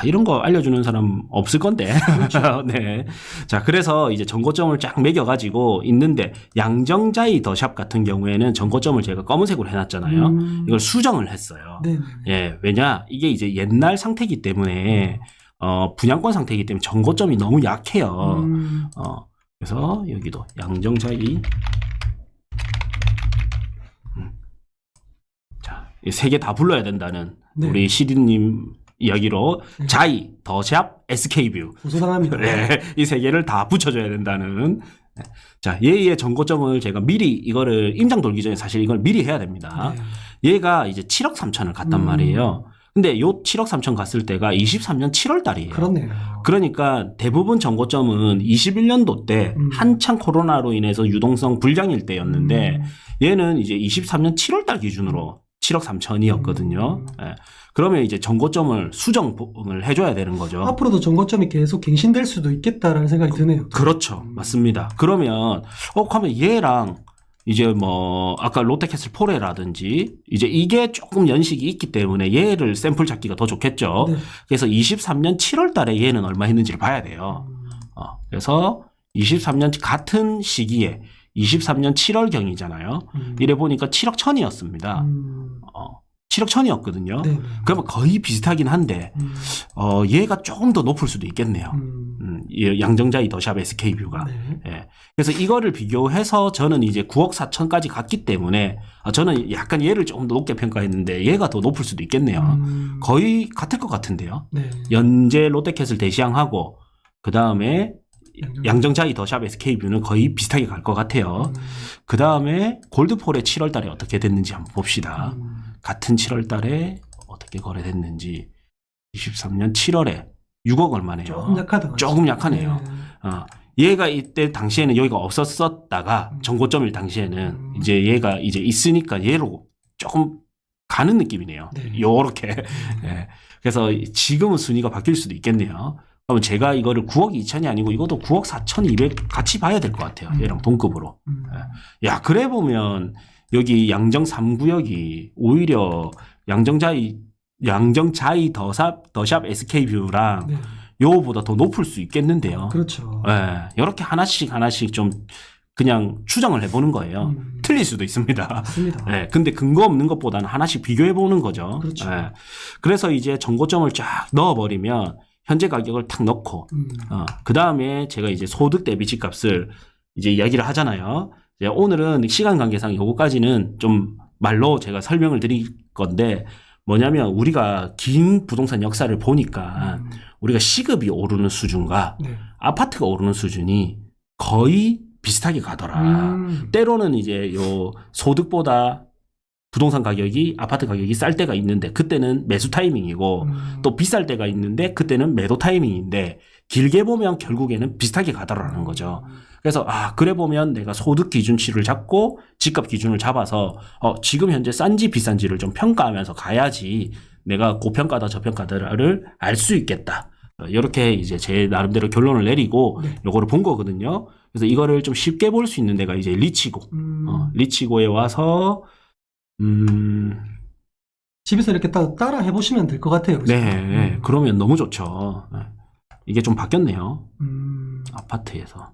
이런 거 알려주는 사람 없을 건데. 그렇죠. 네. 자, 그래서 이제 전고점을 쫙 매겨가지고 있는데, 양정자이 더샵 같은 경우에는 전고점을 제가 검은색으로 해놨잖아요. 이걸 수정을 했어요. 네네. 예, 왜냐? 이게 이제 옛날 상태이기 때문에, 분양권 상태이기 때문에 전고점이 너무 약해요. 그래서 여기도 양정자이. 자, 이 세 개 다 불러야 된다는 네. 우리 CD님 이야기로 네. 자이, 더샵, SK뷰. 고소당합니다. 네, 이 세 개를 다 붙여줘야 된다는. 네. 자, 얘의 전고점을 제가 미리 이거를 임장 돌기 전에 사실 이걸 미리 해야 됩니다. 네. 얘가 이제 7억 3천을 갔단 말이에요. 근데 요 7억 3천 갔을 때가 23년 7월 달이에요. 그렇네요. 그러니까 대부분 전고점은 21년도 때 한창 코로나로 인해서 유동성 불량일 때였는데 얘는 이제 23년 7월 달 기준으로 7억 3천이었거든요. 예. 그러면 이제 전고점을 수정을 해줘야 되는 거죠. 앞으로도 전고점이 계속 갱신될 수도 있겠다라는 생각이 드네요. 그렇죠. 맞습니다. 그러면, 그러면 얘랑 이제 뭐, 아까 롯데캐슬 포레라든지 이제 이게 조금 연식이 있기 때문에 얘를 샘플 잡기가 더 좋겠죠. 네. 그래서 23년 7월 달에 얘는 얼마 했는지를 봐야 돼요. 그래서 23년 같은 시기에 23년 7월경이잖아요. 이래 보니까 7억 1천이었습니다. 7억 1천이었거든요. 네. 그러면 거의 비슷하긴 한데, 얘가 조금 더 높을 수도 있겠네요. 양정자이 더샵 SK뷰가. 네. 예. 그래서 이거를 비교해서 저는 이제 9억 4천까지 갔기 때문에, 저는 약간 얘를 조금 더 높게 평가했는데, 얘가 더 높을 수도 있겠네요. 거의 같을 것 같은데요. 네. 연재 롯데캐슬 대시양하고, 그 다음에 양정자이 더샵 SK뷰는 거의 비슷하게 갈 것 같아요. 그 다음에 골드폴의 7월 달에 어떻게 됐는지 한번 봅시다. 같은 7월 달에 어떻게 거래됐는지 23년 7월에 6억 얼마네요. 조금 약하다. 조금 약하네요. 네. 얘가 이때 당시에는 여기가 없었다가 전고점일 당시에는 이제 얘가 이제 있으니까 얘로 조금 가는 느낌이네요. 네. 요렇게. 네. 그래서 지금은 순위가 바뀔 수도 있겠네요. 그러면 제가 이거를 9억 2천이 아니고 이것도 9억 4,200 같이 봐야 될 것 같아요. 얘랑 동급으로. 야, 그래 보면 여기 양정 3구역이 오히려 양정자이 더샵 SK뷰랑 네. 요거보다 더 높을 수 있겠는데요. 그렇죠. 예, 이렇게 하나씩 좀 그냥 추정을 해보는 거예요. 틀릴 수도 있습니다. 맞습니다. 예, 근데 근거 없는 것보다는 하나씩 비교해보는 거죠. 그렇죠. 예, 그래서 이제 전고점을 쫙 넣어버리면 현재 가격을 탁 넣고, 그 다음에 제가 이제 소득 대비 집값을 이제 이야기를 하잖아요. 이제 오늘은 시간 관계상 요거까지는 좀 말로 제가 설명을 드릴 건데 뭐냐면 우리가 긴 부동산 역사를 보니까 우리가 시급이 오르는 수준과 네. 아파트가 오르는 수준이 거의 비슷하게 가더라. 때로는 이제 요 소득보다 부동산 가격이 아파트 가격이 쌀 때가 있는데 그때는 매수 타이밍이고 또 비쌀 때가 있는데 그때는 매도 타이밍인데 길게 보면 결국에는 비슷하게 가더라는 거죠. 그래서 그래 보면 내가 소득 기준치를 잡고 집값 기준을 잡아서 지금 현재 싼지 비싼지를 좀 평가하면서 가야지 내가 고평가다 저평가다를 알 수 있겠다. 이렇게 이제 제 나름대로 결론을 내리고 네. 요거를 본 거거든요. 그래서 이거를 좀 쉽게 볼 수 있는 데가 이제 리치고 리치고에 와서 집에서 이렇게 따라 해보시면 될 것 같아요. 그죠? 네, 그러면 너무 좋죠. 이게 좀 바뀌었네요. 아파트에서.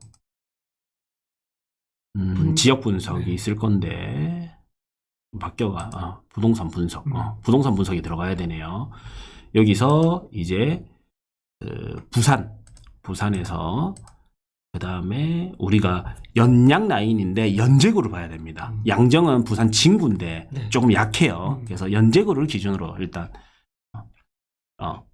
지역 분석이 네. 있을 건데, 바뀌어가, 부동산 분석, 부동산 분석이 들어가야 되네요. 여기서 이제, 부산에서, 그 다음에 우리가 연양 라인인데 연제구를 봐야 됩니다. 양정은 부산 진구인데 네. 조금 약해요. 그래서 연제구를 기준으로 일단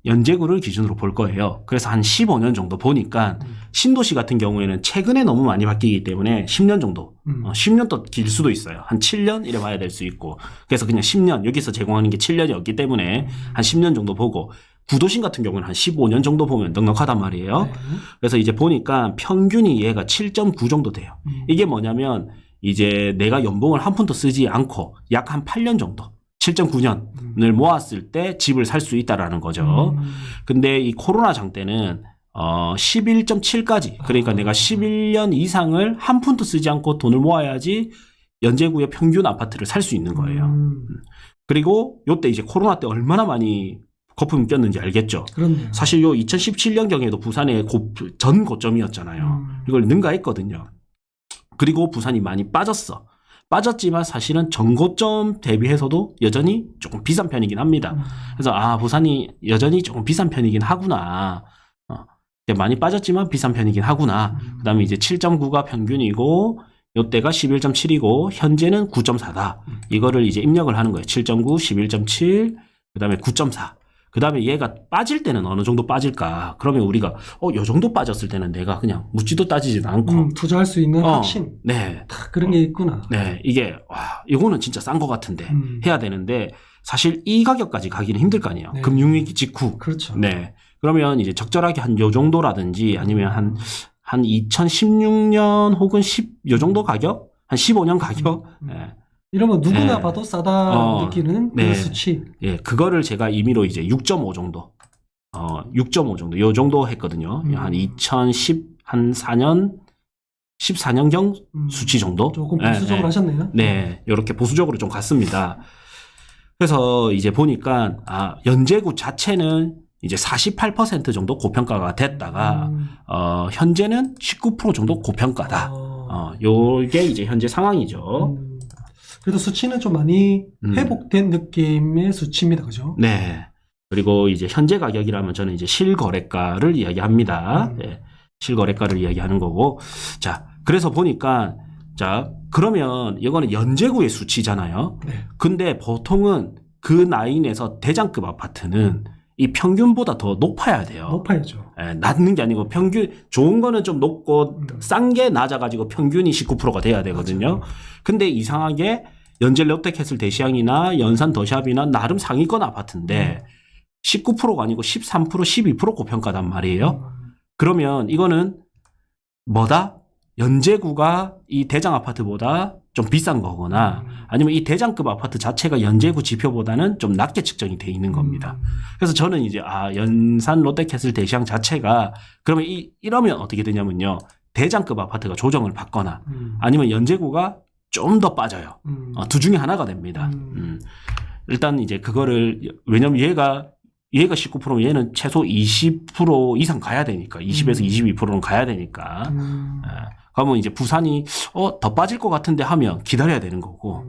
연제구를 기준으로 볼 거예요. 그래서 한 15년 정도 보니까 신도시 같은 경우에는 최근에 너무 많이 바뀌기 때문에 10년 정도 10년 더 길 수도 있어요. 한 7년 이래 봐야 될 수 있고 그래서 그냥 10년 여기서 제공하는 게 7년이었기 때문에 한 10년 정도 보고 구도심 같은 경우는 한 15년 정도 보면 넉넉하단 말이에요. 네. 그래서 이제 보니까 평균이 얘가 7.9 정도 돼요. 이게 뭐냐면 이제 내가 연봉을 한 푼도 쓰지 않고 약 한 8년 정도 7.9년을 모았을 때 집을 살 수 있다라는 거죠. 근데 이 코로나장 때는 11.7까지 그러니까 내가 11년 이상을 한 푼도 쓰지 않고 돈을 모아야지 연제구의 평균 아파트를 살 수 있는 거예요. 그리고 요때 이제 코로나 때 얼마나 많이 거품이 꼈는지 알겠죠. 그렇네요. 사실 요 2017년경에도 부산의 전 고점이었잖아요. 이걸 능가했거든요. 그리고 부산이 많이 빠졌지만 사실은 전고점 대비해서도 여전히 조금 비싼 편이긴 합니다. 그래서 부산이 여전히 조금 비싼 편이긴 하구나. 많이 빠졌지만 비싼 편이긴 하구나. 그다음에 이제 7.9가 평균이고 요때가 11.7이고 현재는 9.4다. 이거를 이제 입력을 하는 거예요. 7.9, 11.7, 그다음에 9.4. 그다음에 얘가 빠질 때는 어느 정도 빠질까? 그러면 우리가 요 정도 빠졌을 때는 내가 그냥 묻지도 따지지도 않고 투자할 수 있는 확신. 네. 다 그런 게 있구나. 네. 이게 이거는 진짜 싼 거 같은데 해야 되는데 사실 이 가격까지 가기는 힘들 거 아니에요. 네. 금융위기 직후. 그렇죠. 네. 그러면 이제 적절하게 한 요 정도라든지 아니면 한 2016년 혹은 요 정도 가격? 한 15년 가격? 네. 이러면 누구나 네. 봐도 싸다 느끼는 네. 그 수치. 예, 그거를 제가 임의로 이제 6.5 정도. 6.5 정도. 요 정도 했거든요. 한 14년경 수치 정도? 조금 보수적으로 하셨네요. 네. 이렇게 보수적으로 좀 갔습니다. 그래서 이제 보니까, 연제구 자체는 이제 48% 정도 고평가가 됐다가, 현재는 19% 정도 고평가다. 요게 이제 현재 상황이죠. 그래도 수치는 좀 많이 회복된 느낌의 수치입니다. 그죠? 네. 그리고 이제 현재 가격이라면 저는 이제 실거래가를 이야기합니다. 네. 실거래가를 이야기하는 거고. 자, 그래서 보니까, 자, 그러면 이거는 연제구의 수치잖아요. 네. 근데 보통은 그 라인에서 대장급 아파트는 이 평균보다 더 높아야 돼요. 높아야죠. 예, 낮는 게 아니고 평균, 좋은 거는 좀 높고 싼 게 낮아가지고 평균이 19%가 돼야 되거든요. 맞아요. 근데 이상하게 연제 롯데캐슬 대시양이나 연산 더샵이나 나름 상위권 아파트인데 19%가 아니고 13%, 12% 고평가단 말이에요. 그러면 이거는 뭐다? 연제구가 이 대장 아파트보다 좀 비싼 거거나 아니면 이 대장급 아파트 자체가 연제구 지표보다는 좀 낮게 측정이 돼 있는 겁니다. 그래서 저는 이제 연산 롯데캐슬 대시양 자체가 그러면 이러면 어떻게 되냐면요. 대장급 아파트가 조정을 받거나 아니면 연제구가 좀 더 빠져요. 두 중에 하나가 됩니다. 일단 이제 그거를 왜냐면 얘가 19%면 얘는 최소 20% 이상 가야 되니까 20에서 22%는 가야 되니까 그러면 이제 부산이 더 빠질 것 같은데 하면 기다려야 되는 거고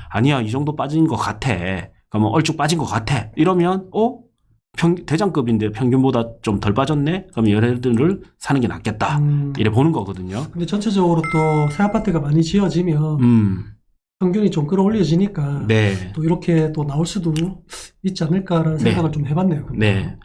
아니야 이 정도 빠진 것 같아 그러면 얼쭉 빠진 것 같아 이러면 대장급인데 평균보다 좀 덜 빠졌네 그러면 얘네들을 사는 게 낫겠다 이래 보는 거거든요. 근데 전체적으로 또 새 아파트가 많이 지어지면 평균이 좀 끌어올려지니까 네. 또 이렇게 또 나올 수도 있지 않을까라는 생각을 좀 해봤네요. 네.